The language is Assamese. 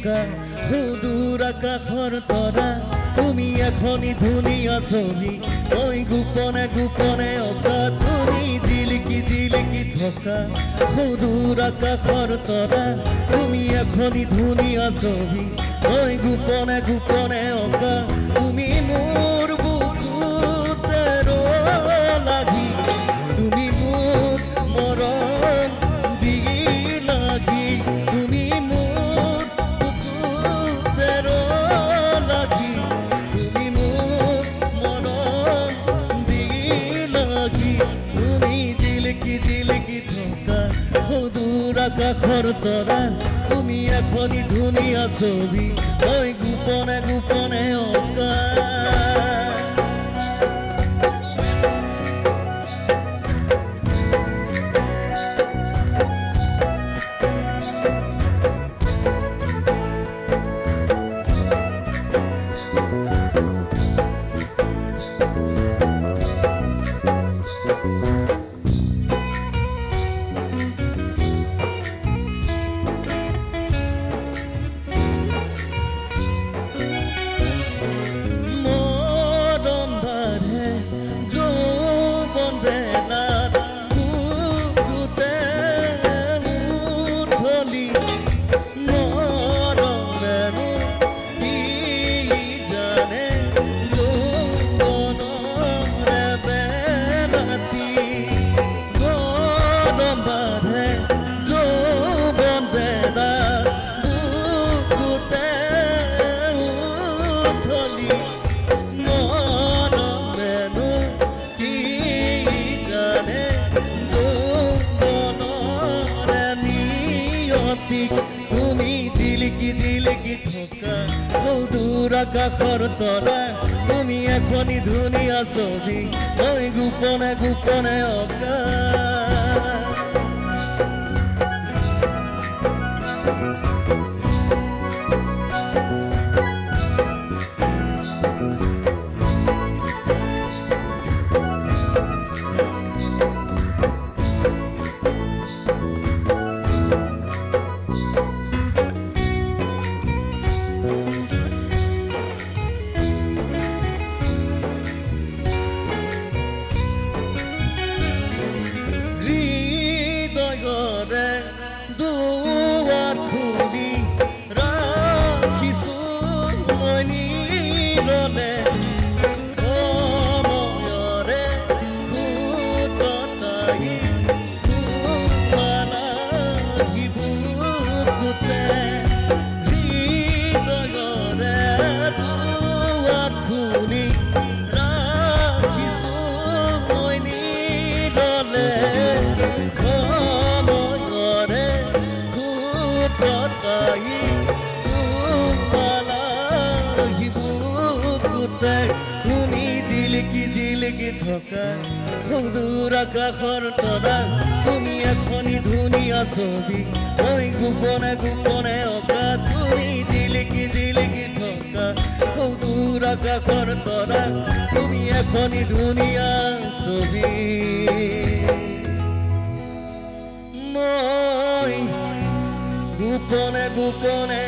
থকা সুদূৰ আকাশৰ তৰা তুমি এখনি ধুনীয়া ছবি মই গোপনে গোপনে অঁকা তুমি জিলিকি জিলিকি থকা সুদূৰ আকাশৰ তৰা তুমি এখনি ধুনীয়া ছবি মই গোপনে গোপনে অঁকা তুমি মোৰ বুকুতে লাগি তুমি মোক মৰম দি লাগি তুমি মোৰ বুকুতে লাগি তুমি মোক মৰম দি লাগি তুমি জিলিকি জিলিকি থকা সুদূৰ আকাশৰ তৰা তুমি এখনি ধুনীয়া ছবি মই গোপনে গোপনে অঁকা তুমি জিলিকি জিলিকি থকা সুদূৰ আকাশৰ তৰা তুমি এখনি ধুনীয়া ছবি মই গোপনে গোপনে অঁকা দুৱাৰ খুলি ৰাখিছো মই নিৰলে সময়ৰে সুততাই তোমালাগি বুকুতে হৃদয়ৰে দুৱাৰ খুলি ৰাখিছো মই নিৰলে তুমি জিলিকি জিলিকি থকা সুদূৰ আকাশৰ তৰা তুমি এখনি ধুনীয়া ছবি মই গোপনে গোপনে অঁকা তুমি জিলিকি জিলিকি থকা সুদূৰ আকাশৰ তৰা তুমি এখনি ধুনীয়া ছবি মই গোপনে গোপনে